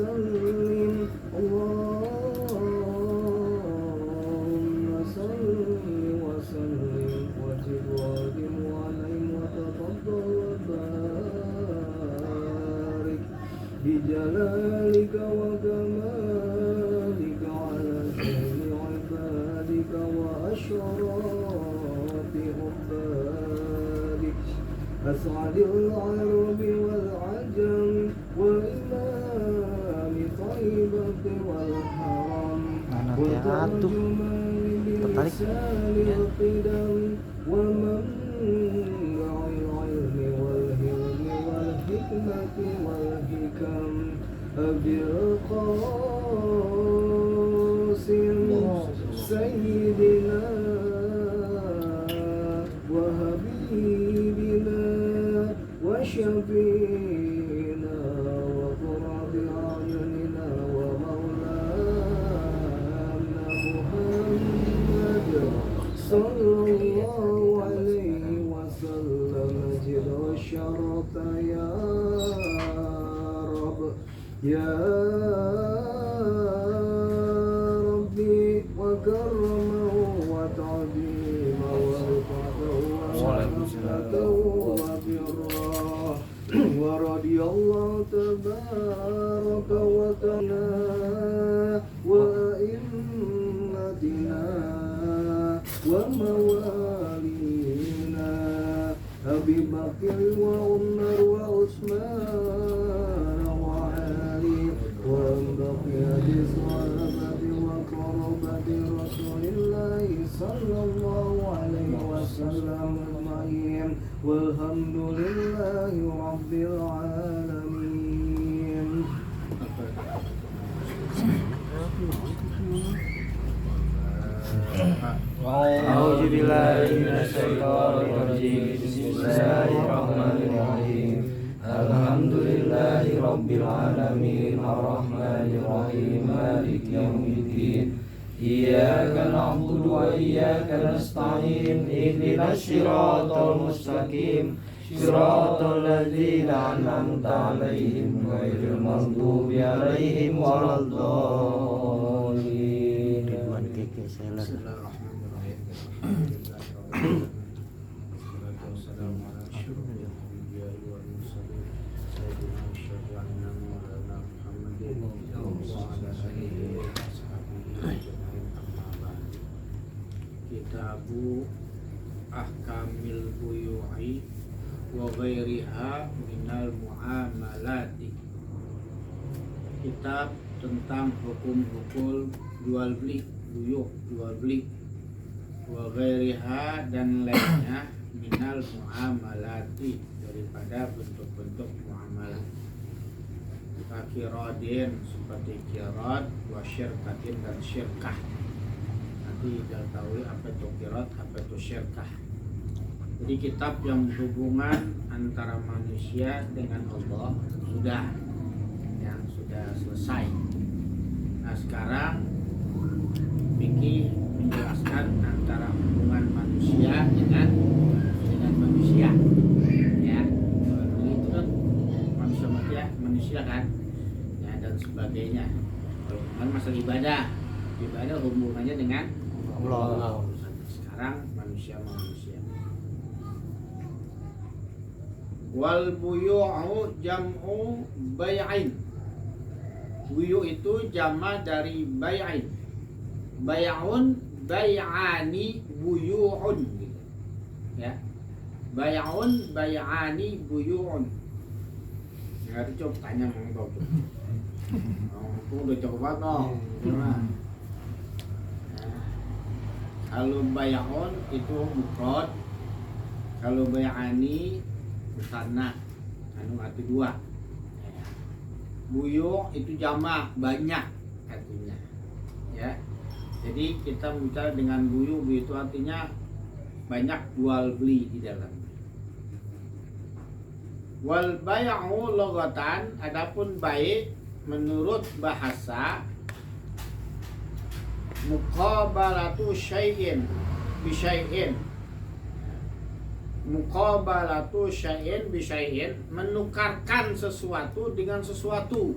وسلم اللهم صل وسلم وزد وادم عليهم وتفضل وبارك بجلالك وكمالك على جميع عبادك وأشراف عبادك أسعد العرب والعجم وإمام طيبة والحرم وترجمان بلسان القدم ومنبع العلم والهلم والحكمة والحكم أبي القاسم سيدنا وحبيبنا وشفينا وقرة أعيننا ومولانا محمد صلى الله عليه وسلم جل وشرف يا رب يا ربي وكرمه وتعظيمه ورفعته ورحمته وبره ورضي الله تبارك وتعالى وأئمتنا وموالينا أبي بكر وعمر وعثمان وعلي وبقية الصحابة وقربة رسول الله صلى الله عليه وسلم أجمعين والحمد لله رب العالمين. A'udzu billahi minasyaitonir rajim. Bismillahirrahmanirrahim. Alhamdulillahi rabbil alamin arrahmanir rahim maliki yaumiddin. Iyyaka na'budu wa iyyaka nasta'in. Ihdinas siratal mustaqim. Siratal ladzina an'amta 'alaihim ghairil maghdubi 'alaihim waladdallin. Kitabu Ahkamil Buyu'i wa ghairiha minal muamalati. Kitab tentang hukum-hukum jual beli, buyuk, jual beli, wa ghairiha dan lainnya minal muamalati daripada bentuk-bentuk muamalah. Kirodin seperti kirad, wa syirkatin dan syirkah. Nanti kita tahu apa itu kirad, apa itu syirkah. Jadi kitab yang berhubungan antara manusia dengan Allah sudah selesai. Nah sekarang fikih menjelaskan antara hubungan manusia dengan manusia. Ya, itu kan manusia kan, ya dan sebagainya. Kalau kan masalah ibadah hubungannya dengan Allah. Sekarang manusia. Wal buyu'u jam'u bay'in. Buyu itu jama dari bay'in. Bay'un, bay'ani, buyu'un. Ya. Bay'un, bay'ani, buyu'un. Enggak ada coba tanya mau tuh. Aku udah coba dong. Kalau bay'un itu mufrad. Kalau bay'ani bersana, arti dua. Buyu itu jamak, banyak artinya. Ya. Jadi kita bicara dengan buyu itu artinya banyak jual beli di dalam. Wal bay'u lughatan, adapun bai' menurut bahasa muqabalatu syai'in bi syai'in. Muqabalatu syai'in bi syai'in, menukarkan sesuatu dengan sesuatu.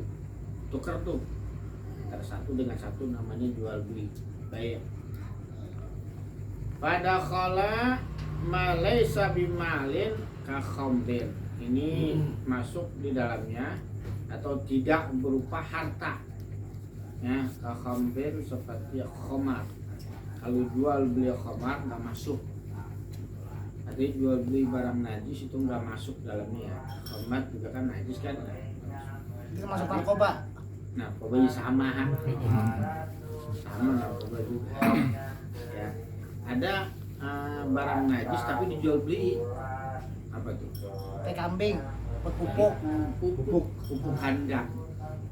Itu tukar tuh antara satu dengan satu, namanya jual beli, bayar. Pada khala malaysa bimalin ka khamrin, ini masuk di dalamnya atau tidak berupa harta ya, ka khamrin seperti khamar. Kalau jual beli khamar nggak masuk. Artinya jual beli barang najis itu nggak masuk dalamnya ya. Khamar juga kan najis kan. Itu masuk narkoba. Narkobanya sama narkoba juga ya. Ada barang najis tapi dijual beli, apa tuh? Kayak kambing, pupuk handang.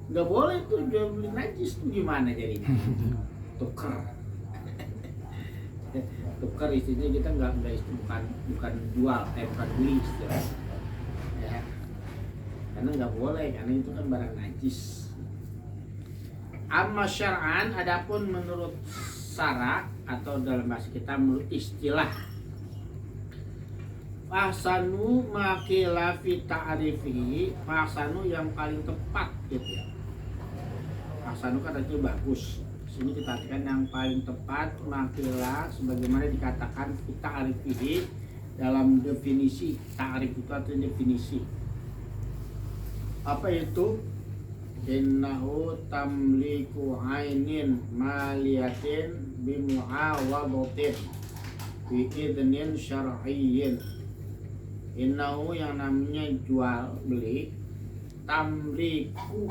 Nggak boleh tuh jual beli najis tuh, gimana jadinya? Tuker. Tuker istilahnya kita nggak bukan jual, bukan beli istilahnya. Ya. Karena nggak boleh, karena itu kan barang najis. Amma syar'an, adapun menurut syara atau dalam bahasa kita menurut istilah, ahsanu makila fi ta'rifi, ahsanu yang paling tepat gitu ya. Ahsanu kan artinya bagus. Sini kita artikan yang paling tepat makila sebagaimana dikatakan fi ta'rifi dalam definisi. Ta'rif itu artinya definisi. Apa itu? Innahu tamliku ainin maliyatin bimu'awadatin bi idnin syar'iyyin. Innahu yang namanya jual beli, tamliku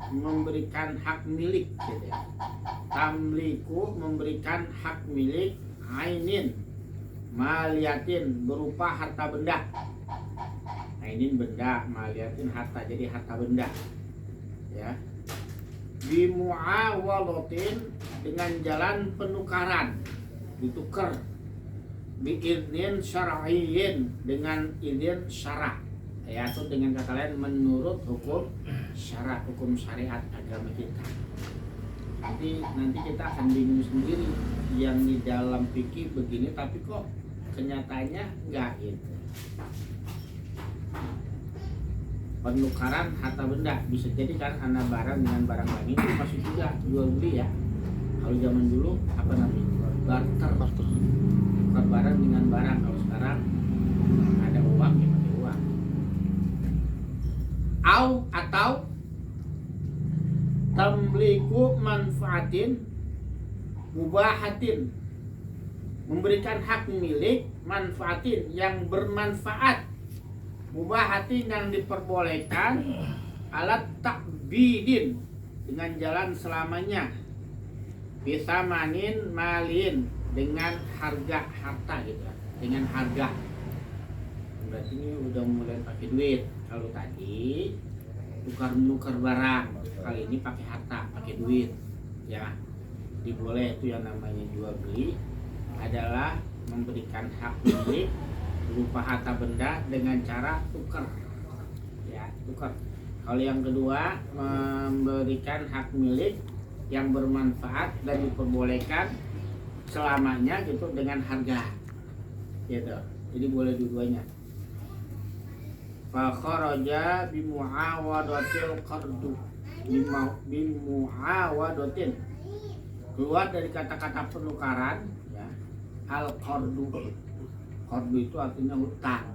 memberikan hak milik gitu ya. Tamliku memberikan hak milik, ainin maliyatin berupa harta benda. Ainin benda, maliyatin harta, jadi harta benda ya. Bimu'awadatin dengan jalan penukaran, ditukar. Bi'idnin syar'iyyin dengan izin syara' ya, atau dengan kata lain menurut hukum syara', hukum syariat agama kita. Nanti kita akan bingung sendiri, yang di dalam fikih begini tapi kok kenyataannya enggak gitu. Penukaran harta benda bisa jadi kan anak barang dengan barang lain itu masih juga jual beli ya. Kalau zaman dulu apa namanya, barter, tukar barang dengan barang. Kalau sekarang ada uang ya pakai uang. Atau tamliku manfaatin mubahatin, memberikan hak milik, manfaatin yang bermanfaat, mubahatin yang diperbolehkan, alat takbidin dengan jalan selamanya, bisa manin malin dengan harga harta gitu, dengan harga. Berarti ini udah mulai pakai duit. Kalau tadi tukar barang, kali ini pakai harta, pakai duit ya. Diboleh itu yang namanya jual beli adalah memberikan hak milik berupa harta benda dengan cara tukar ya, tukar. Kalau yang kedua memberikan hak milik yang bermanfaat dan diperbolehkan selamanya gitu dengan harga gitu. Jadi boleh dua-duanya. Fa kharaja bi muawadatil qardu, bi muawadatin, keluar dari kata-kata penukaran ya. Al qardu, qardu itu artinya hutang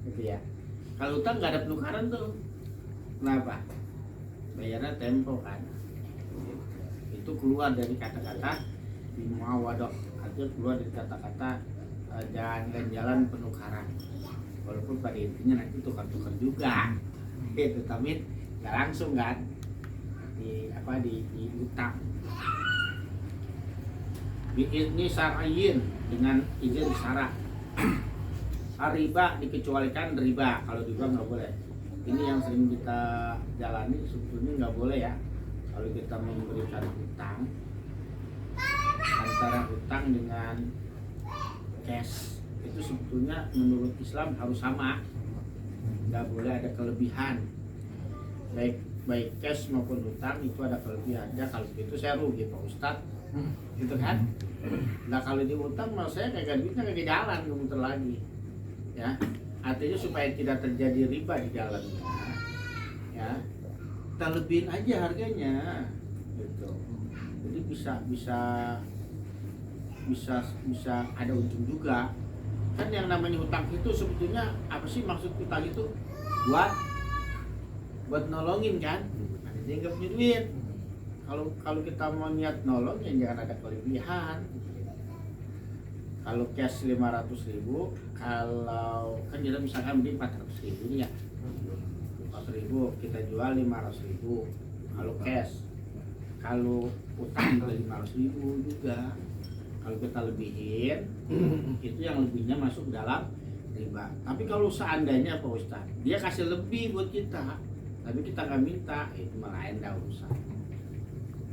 gitu ya. Kalau hutang nggak ada penukaran tuh, kenapa? Bayarnya tempo kan. Itu keluar dari kata-kata bi muawadah, artinya keluar dari kata-kata jalan penukaran. Walaupun pada intinya nanti tukar-tukar juga itu, tapi nggak langsung kan di utang. Biizni syar'iyyin dengan izin syara'. Riba dikecualikan, riba kalau riba nggak boleh. Ini yang sering kita jalani, sebetulnya nggak boleh ya. Kalau kita memberikan hutang, antara hutang dengan cash itu sebetulnya menurut Islam harus sama, nggak boleh ada kelebihan. Baik cash maupun hutang itu ada kelebihan. Ya kalau begitu saya rugi Pak Ustadz, gitu kan? Nah kalau di hutang mau saya kayak duitnya kayak jalan muter lagi, ya. Artinya supaya tidak terjadi riba di dalamnya, ya. kita lebihin aja harganya gitu. Jadi bisa ada untung juga. Kan yang namanya hutang itu sebetulnya apa sih maksud hutang itu? Buat nolongin kan. Ada yang nggak punya duit. Kalau kita mau niat nolong ya jangan ada kelebihan. Kalau cash 500.000, kalau kan kita misalkan beli 400.000 nih ya, 400.000 kita jual 500.000 kalau cash. Kalau utang juga 500.000 juga. Kalau kita lebihin itu yang lebihnya masuk dalam riba. Tapi kalau seandainya Pak Ustadz dia kasih lebih buat kita tapi kita nggak minta, itu malah lain dah urusan.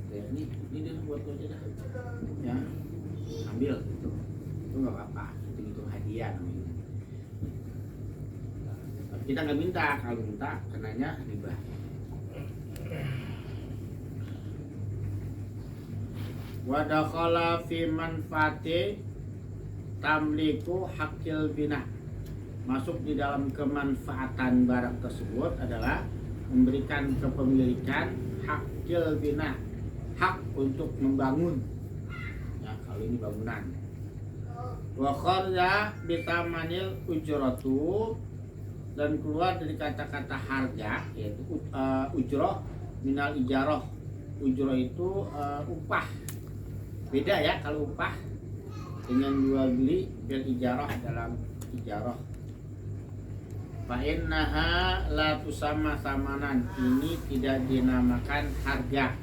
Ya, ini dia buat lo aja dah ya, ambil gitu, itu nggak apa-apa, itu hadiah namanya. Tapi kita nggak minta, kalau minta kenanya riba. Wadakhala fi manfaati tamliku hakil bina, masuk di dalam kemanfaatan barang tersebut adalah memberikan kepemilikan hakil bina, hak untuk membangun ya, kalau ini bangunan. Wa kharja bitamanil ujratu, dan keluar dari kata-kata harga yaitu ujroh minal ijaroh. Ujroh itu upah. Beda ya kalau upah dengan jual beli bil ijarah dalam ijarah. Fa innaha la tusamma samanan, ini tidak dinamakan harga.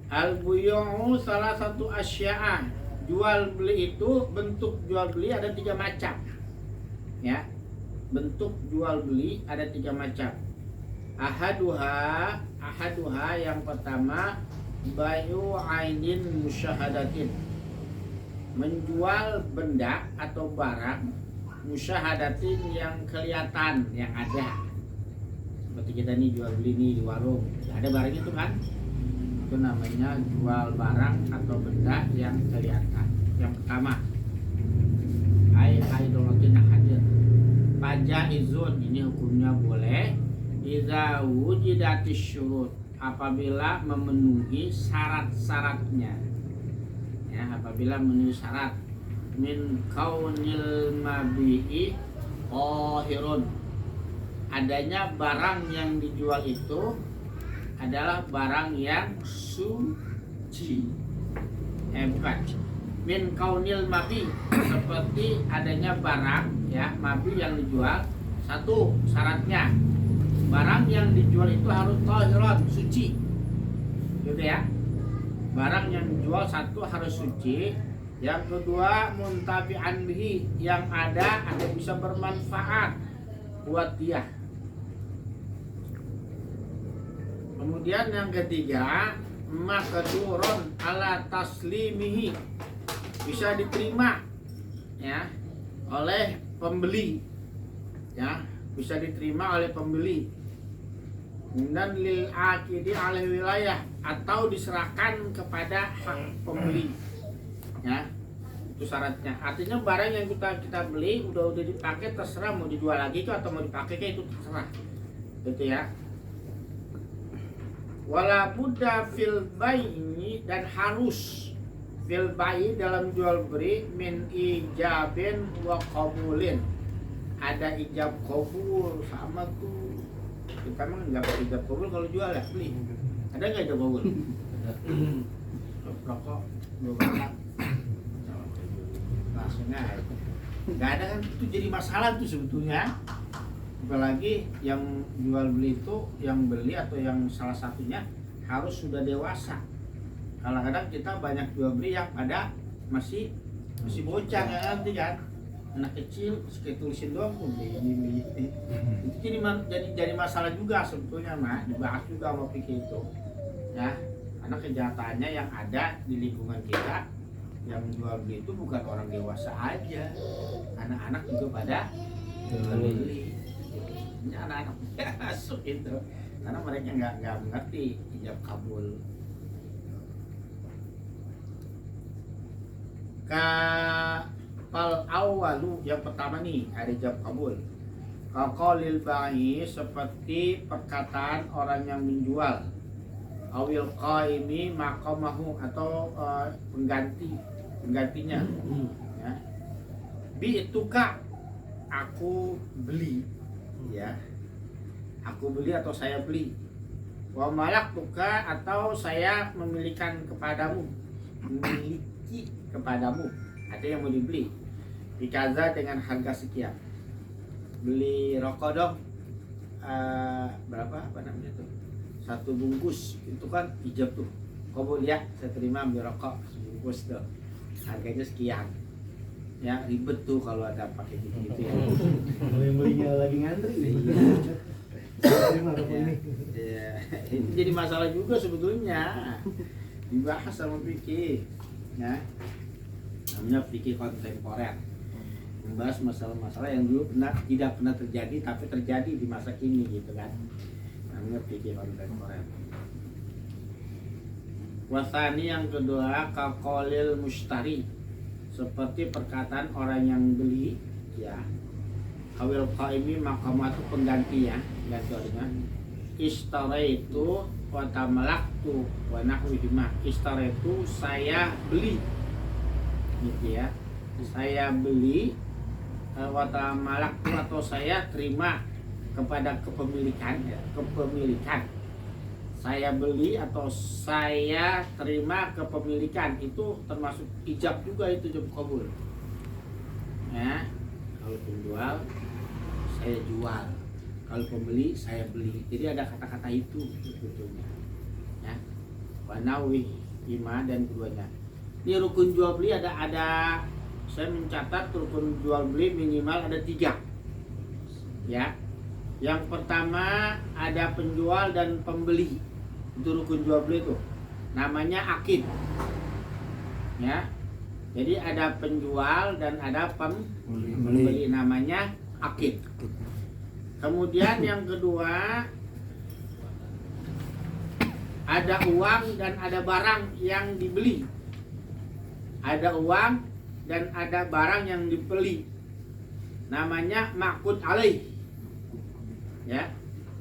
Al buyu'u salah satu asya'a, jual beli itu bentuk jual beli ada 3 macam. Ya. Bentuk jual beli ada 3 macam. Ahaduha yang pertama bayu ainin musyahadatin, menjual benda atau barang musyahadatin yang kelihatan, yang ada. Seperti kita nih jual beli nih di warung, ada barang itu kan, itu namanya jual barang atau benda yang kelihatan. Yang pertama haidolatin hadir pajaizun, ini hukumnya boleh idza wujidatis syurut, apabila memenuhi syarat-syaratnya ya, apabila memenuhi syarat. Min kaunil mabi'i qahirun, adanya barang yang dijual itu adalah barang yang suci. Bukan min kaunil mabi, seperti adanya barang ya mabi yang dijual. Satu syaratnya barang yang dijual itu harus tahiran, suci gitu ya. Barang yang dijual satu harus suci. Yang kedua muntafi'an bihi, yang ada bisa bermanfaat buat dia. Kemudian yang ketiga maqdurun ala taslimihi, bisa diterima ya oleh pembeli ya, bisa diterima oleh pembeli. Dan lil akidi alih wilayah, atau diserahkan kepada hak pembeli ya, itu syaratnya. Artinya barang yang kita beli udah dipakai, terserah mau dijual lagi atau mau dipakai itu terserah gitu ya. Wala budda fil bai'i, dan harus fil bai'i dalam jual beli min ijabin wa qabulin, ada ijab qabul. Sama tuh kita memang nggak pakai ijab kabul kalau jual ya beli. Ada nggak ijab kabul? Rokok belum ada. Langsungnya nggak ada kan, itu jadi masalah tuh sebetulnya. Apalagi yang jual beli itu, yang beli atau yang salah satunya harus sudah dewasa. Kadang-kadang kita banyak jual beli yang ada masih bocah ya, nanti kan anak kecil kayak tulisin doang pun ini. Itu jadi masalah juga sebetulnya, mah dibahas juga sama pikir itu ya, karena kejahatannya yang ada di lingkungan kita. Yang jual beli itu bukan orang dewasa aja, anak-anak juga pada beli. Ini anak-anak masuk itu karena mereka nggak mengerti ijab kabul. Fal awalu, yang pertama nih ada ijab kabul. Kaqaulil ba'i, seperti perkataan orang yang menjual. Awil qaimi maqamahu, atau penggantinya. Ya. Bi'tuka, aku beli, ya. Aku beli atau saya beli. Wa malaktuka, atau saya memilikan kepadamu, memiliki kepadamu, ada yang mau dibeli. Bikaza, dengan harga sekian. Beli rokok dong, berapa, apa namanya tuh, 1 bungkus, itu kan ijab tuh. Kau boleh ya, saya terima ambil rokok sebungkus tuh, harganya sekian. Ya ribet tuh kalau ada pakai gitu ya. Yang belinya lagi ngantri. Terima rokok ini. Ya, itu jadi masalah juga sebetulnya, dibahas sama fikih, ya. Namanya fikih kontemporer, membahas masalah-masalah yang dulu tidak pernah terjadi tapi terjadi di masa kini gitu kan. Namanya fikih kontemporer. Wasani, yang kedua, kaqaulil mushtari, seperti perkataan orang yang beli, ya. Awil qaimi maqamatu, pengganti ya, ganti orangnya. Istaraitu wa tamalaktu wa nahwihima. Istaraitu, saya beli, gitu ya. Saya beli, wa tamalaktu, atau saya terima kepada kepemilikan, ya. Kepemilikan. Saya beli atau saya terima kepemilikan, itu termasuk ijab juga, itu ijab qabul. Ya, kalau penjual saya jual, kalau pembeli saya beli. Jadi ada kata-kata itu sebetulnya. Ya, wanawi ima, dan keduanya. Ini rukun jual beli ada saya mencatat rukun jual beli minimal ada 3. Ya, yang pertama ada penjual dan pembeli. Itu rukun jual beli itu namanya akid, ya. Jadi ada penjual dan ada pembeli, namanya akid. Kemudian yang kedua ada uang dan ada barang yang dibeli. Ada uang dan ada barang yang dibeli, namanya ma'qud alaih, ya.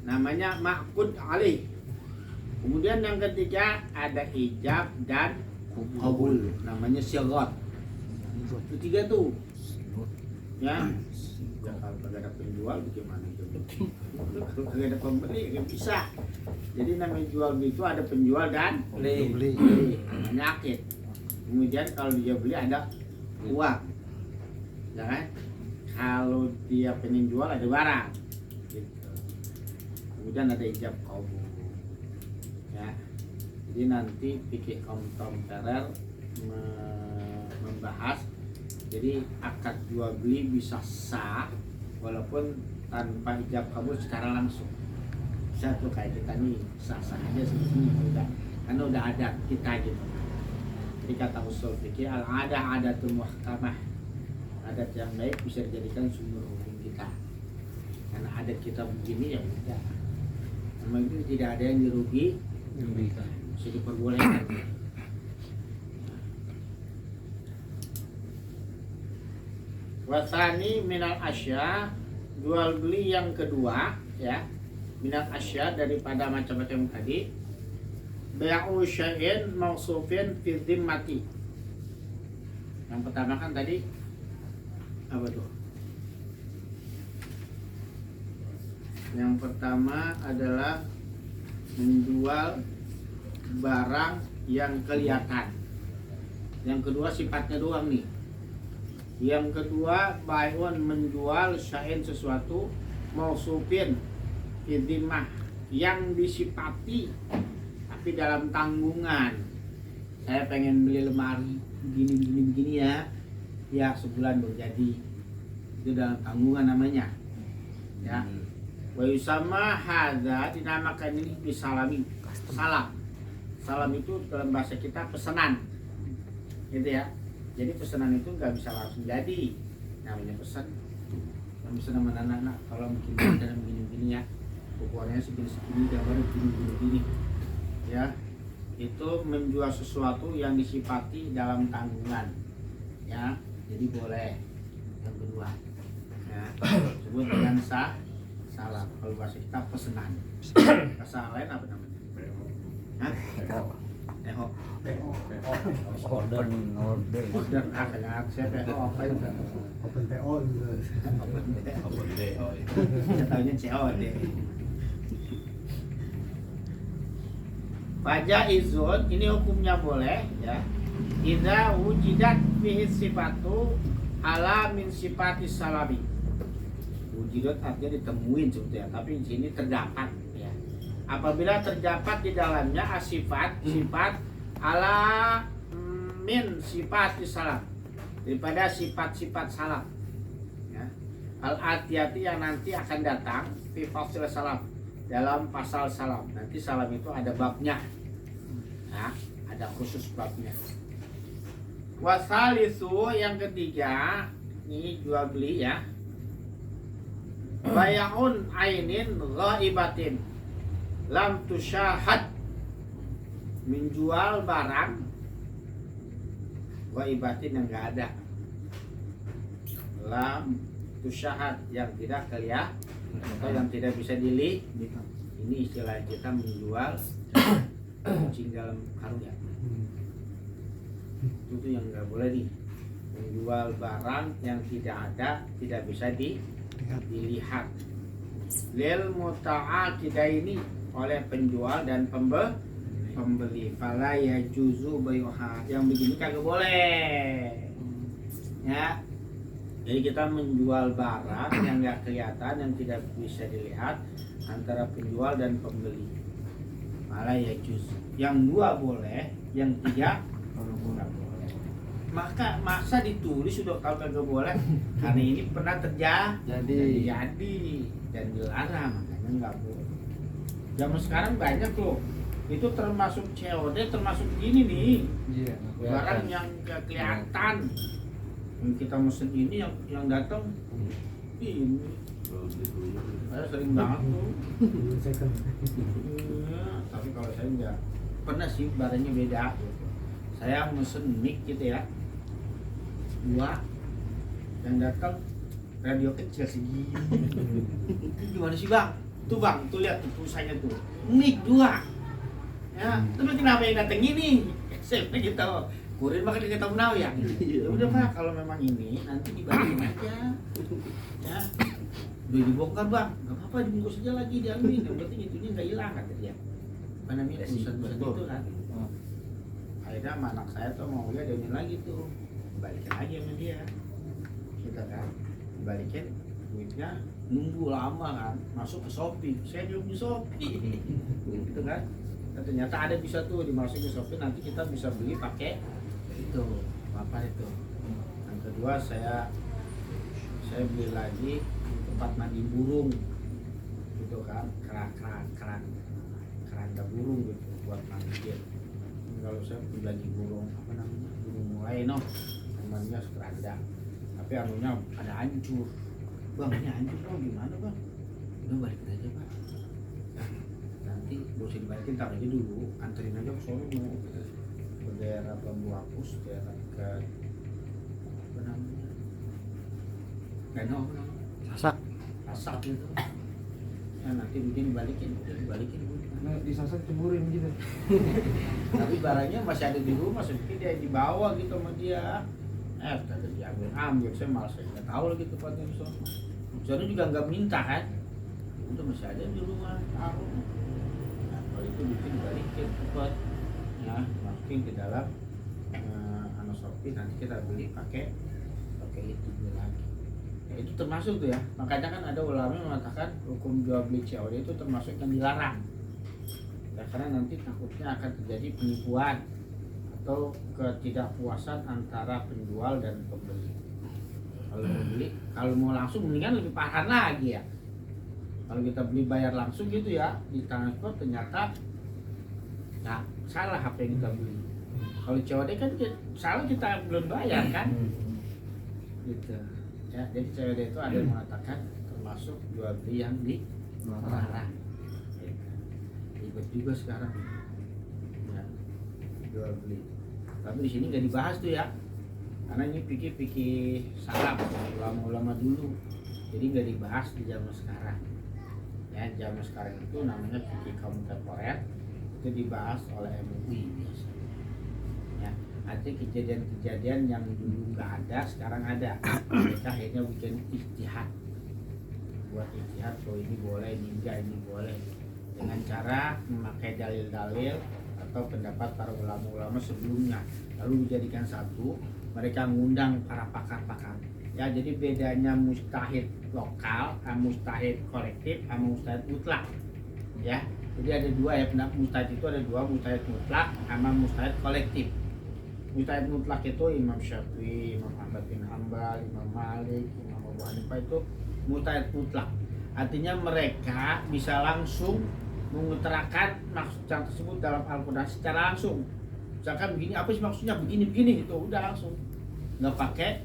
Namanya ma'qud alaih. Kemudian yang ketiga ada ijab dan qabul, namanya syarat. Itu 3 tuh, ya. Kalau kagak ada penjual bagaimana itu? Kalau kagak ada pembeli nggak bisa. Jadi namanya jual beli itu ada penjual dan Beli. namanya akid. Kemudian kalau dia beli ada uang, ya kan? Kalau dia pengen jual ada barang, gitu. Kemudian ada ijab qabul. Ya, jadi nanti fikih kontemporer membahas, jadi akad jual beli bisa sah walaupun tanpa ijab kabul secara langsung. Bisa tuh kayak kita nih sah-sah aja sebetulnya udah, karena udah ada kita gitu. Jadi kata usul fikih al-adatul muhkamah, adat yang baik bisa dijadikan sumber hukum kita. Karena adat kita begini ya udah, memang itu tidak ada yang dirugikan, bisa diperbolehkan. Wasani minal asya, jual beli yang kedua, ya. Minal asya, daripada macam-macam tadi. Bai'u syai'in mausufin fi dhimmati. Yang pertama kan tadi apa tuh? Yang pertama adalah menjual barang yang kelihatan. Yang kedua sifatnya doang nih. Yang kedua bai'un, menjual syai'in, sesuatu, mausufin fi dhimmah, yang disifati tapi dalam tanggungan. Saya pengen beli lemari begini ya, ya sebulan baru jadi. Itu dalam tanggungan namanya, ya. Wa yusamma hadza, dinamakan ini bisalami, salam. Salam itu dalam bahasa kita pesanan, gitu ya. Jadi pesanan itu nggak bisa langsung jadi, namanya pesan. Yang bisa nama anak-anak kalau bikin dalam begini-begini ya, ukurannya segini-segini, gambarnya begini-begini. Ya, itu menjual sesuatu yang disifati dalam tanggungan, ya. Jadi boleh. Yang kedua, Ya, sebut dengan salam. Kalau bahasa kita pesenan. Bahasa lain apa namanya? Hah? Teho. Order. Order kayak siapa? Apa itu? Open PO juga. Open PO. Saya tahunya COD. Fajaizun ini hukumnya boleh ya. Idza wujidat fihi sifatu ala min sifati salami. Wujidat artinya ditemuin sebetulnya, tapi di sini terdapat ya. Apabila terdapat di dalamnya sifat ala min sifati salam, daripada sifat-sifat salam ya. Al-atiyati yang nanti akan datang fi fasil salam, dalam pasal salam. Nanti salam itu ada babnya ya, ada khusus babnya. Wasalisu yang ketiga, ini jual beli ya. Bay'un ainin ghaibatin lam tusyahad, menjual barang ghaibatin yang enggak ada, lam tusyahad yang tidak kelihatan atau yang tidak bisa dilihat. Ini istilah kita menjual kucing dalam karung ya. Itu yang nggak boleh nih, menjual barang yang tidak ada, tidak bisa dilihat. Lil muta'aqidaini, oleh penjual dan pembeli. Fala yajuzu bayuha, yang begini kagak boleh ya. Jadi kita menjual barang yang nggak kelihatan, yang tidak bisa dilihat antara penjual dan pembeli. Fala yajuzu, yang dua boleh, yang tiga nggak boleh. Masa ditulis sudah kalau kagak boleh, karena ini pernah terjadi dan dilarang, makanya nggak boleh. Zaman sekarang banyak loh, itu termasuk COD, termasuk gini nih, barang yang nggak kelihatan. Yang kita mesen ini yang datang ini, saya sering banget tuh. Tapi kalau saya nggak pernah sih, barangnya beda. Saya mesen mic gitu ya, 2, yang datang radio kecil segini. Gimana sih bang? Tuh bang, tuh lihat tuh pulsanya tuh, mic 2 ya. Tapi kenapa yang datang ini? Saya gitu, kurir makan kita tahu ya. Ya udah pak, kalau memang ini nanti dibalikin aja ya. Udah dibongkar bang, nggak apa-apa, dibungkus aja lagi, diambil. Yang penting itunya nggak hilang kata dia. Apa namanya, tulisan-tulisan itu kan. Akhirnya sama anak saya tuh mau lihat dia lagi tuh, balikin lagi sama dia, kita kan balikin duitnya, nunggu lama kan, masuk ke Shopee, saya belum di Shopee, gitu kan. Dan ternyata ada bisa tuh dimasukin ke Shopee, nanti kita bisa beli pakai itu apa itu. Yang kedua saya beli lagi tempat mandi burung, gitu kan, keranda burung gitu buat mandiin. Kalau saya lagi burung apa namanya, burung mulai namanya keranda, tapi anunya ada hancur. Bang ini hancur bang, gimana bang? Udah balikin aja pak, nanti gak usah dibalikin, tar aja dulu, anterin aja ke sono ke daerah Bambu Hapus, daerah ke apa namanya, Danau, Sasak gitu. Nah, nanti bikin dibalikin. Nah, disasak ceburin gitu. Tapi barangnya masih ada di rumah, sedikit dia dibawa gitu sama dia. Tadi diambil, saya malas, saya nggak tahu lagi tempatnya di sana. Soalnya juga nggak minta kan, udah masih ada di rumah, tahu. Nah, kalau itu bikin dibalikin cepat, ya masukin ke dalam Shopee, nanti kita beli pakai itu beli lagi. Ya, itu termasuk tuh ya. Makanya kan ada ulama yang mengatakan hukum jual beli COD itu termasuk yang dilarang. Ya, karena nanti takutnya akan terjadi penipuan atau ketidakpuasan antara penjual dan pembeli. Kalau mau beli, kalau mau langsung mendingan lebih parah lagi ya. Kalau kita beli bayar langsung gitu ya, di transfer ternyata nah, salah apa yang kita beli. Kalau COD kan salah, kita belum bayar kan, gitu. Ya, jadi COD itu ada yang mengatakan termasuk jual beli yang dilarang. Ribet juga sekarang ya, jual beli. Tapi di sini nggak dibahas tuh ya, karena ini pikir salah ulama-ulama dulu jadi nggak dibahas di zaman sekarang. Ya, zaman sekarang itu namanya fikih kontemporer, itu dibahas oleh MUI biasanya. Ya, artinya kejadian-kejadian yang dulu nggak ada sekarang ada. Mereka akhirnya bikin ijtihad, buat ijtihad, oh ini boleh, ini enggak, ini boleh, dengan cara memakai dalil-dalil atau pendapat para ulama-ulama sebelumnya, lalu dijadikan satu. Mereka ngundang para pakar-pakar. Ya, jadi bedanya mustahid lokal, mustahid kolektif, sama mustahid mutlak. Ya, jadi ada dua ya, pendapat mustahid itu ada dua, mustahid mutlak sama mustahid kolektif. Mustahid mutlak itu Imam Syafi'i, Imam Ahmad bin Hanbal, Imam Malik, Imam Abu Hanifah, itu mustahid mutlak. Artinya mereka bisa langsung mengutarakan maksud yang tersebut dalam Al-Quran secara langsung. Misalkan begini, apa sih maksudnya, begini-begini, itu udah langsung, nggak pakai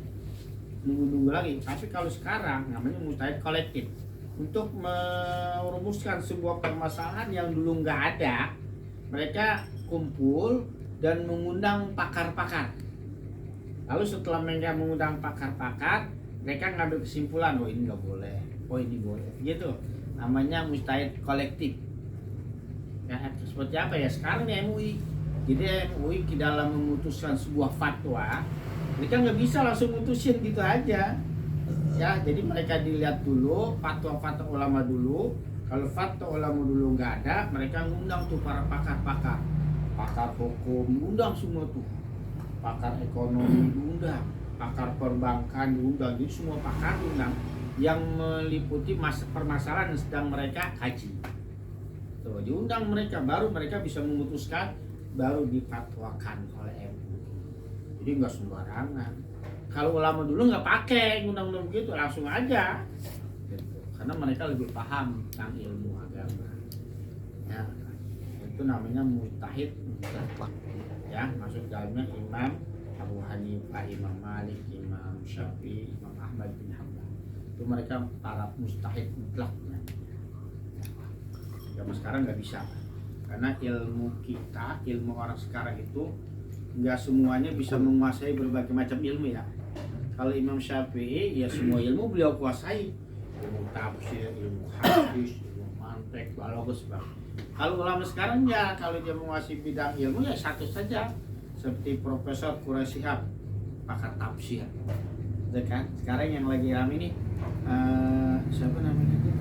nunggu-nunggu lagi. Tapi kalau sekarang namanya mustahid kolektif, untuk merumuskan sebuah permasalahan yang dulu nggak ada, mereka kumpul dan mengundang pakar-pakar. Lalu setelah mereka mengundang pakar-pakar, mereka ngambil kesimpulan, oh ini nggak boleh, oh ini boleh, gitu. Namanya mustahid kolektif. Ya, seperti apa ya sekarang ya MUI. Jadi MUI di dalam memutuskan sebuah fatwa, mereka nggak bisa langsung mutusin gitu aja. Ya, jadi mereka dilihat dulu fatwa-fatwa ulama dulu. Kalau fatwa ulama dulu nggak ada, mereka ngundang tuh para pakar-pakar, pakar hukum diundang semua tuh, pakar ekonomi diundang, pakar perbankan diundang, jadi semua pakar diundang yang meliputi permasalahan yang sedang mereka kaji. Tuh, diundang mereka, baru mereka bisa memutuskan, baru difatwakan oleh MUI. Jadi nggak sembarangan. Kalau ulama dulu nggak pakai undang-undang begitu, langsung aja. Gitu. Karena mereka lebih paham tentang ilmu agama. Ya, itu namanya mujtahid mutlak. Ya, masuk dalamnya Imam Abu Hanifah, Imam Malik, Imam Syafi'i, Imam Ahmad bin Hanbal. Itu mereka para mujtahid mutlak. Zaman sekarang nggak bisa, karena ilmu kita, ilmu orang sekarang itu nggak semuanya bisa menguasai berbagai macam ilmu ya. Kalau Imam Syafi'i ya semua ilmu beliau kuasai, ilmu tafsir, ilmu hadis, ilmu mantek, balaghah. Kalau ulama sekarang ya, kalau dia menguasai bidang ilmu ya satu saja, seperti Profesor Quraisy Shihab, pakar tafsir. Kan sekarang yang lagi ramai ini siapa namanya itu?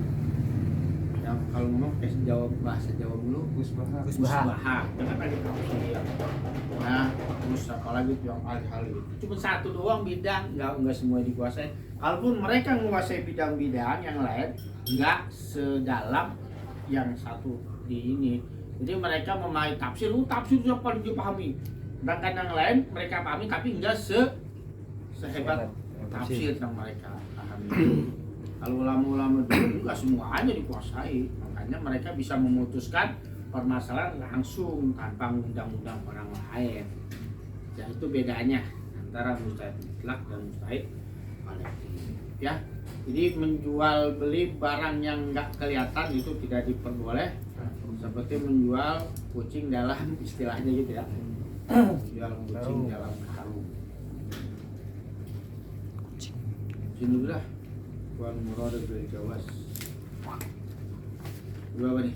Yang kalau ngomong Jawa, bahasa Jawa dulu Gus Baha, itu kan lagi tafsir. Nah, terus apa lagi yang ahli-ahli itu cuma satu doang bidang, nggak semua dikuasai. Kalaupun mereka menguasai bidang-bidang yang lain, nggak sedalam yang satu di ini. Jadi mereka memahami tafsir, tafsir yang paling dipahami. Sedangkan yang lain mereka pahami tapi nggak sehebat tafsir yang mereka pahami. Kalau ulama-ulama dulu nggak semuanya dikuasai, makanya mereka bisa memutuskan permasalahan langsung tanpa undang-undang orang lain. Ya, itu bedanya antara mustahid mutlak dan mustahid kolektif. Ya, jadi menjual beli barang yang nggak kelihatan itu tidak diperboleh, seperti menjual kucing dalam istilahnya gitu ya, jual kucing dalam karung. Sini dulu lah. Wan murad dari gawas. Berapa nih?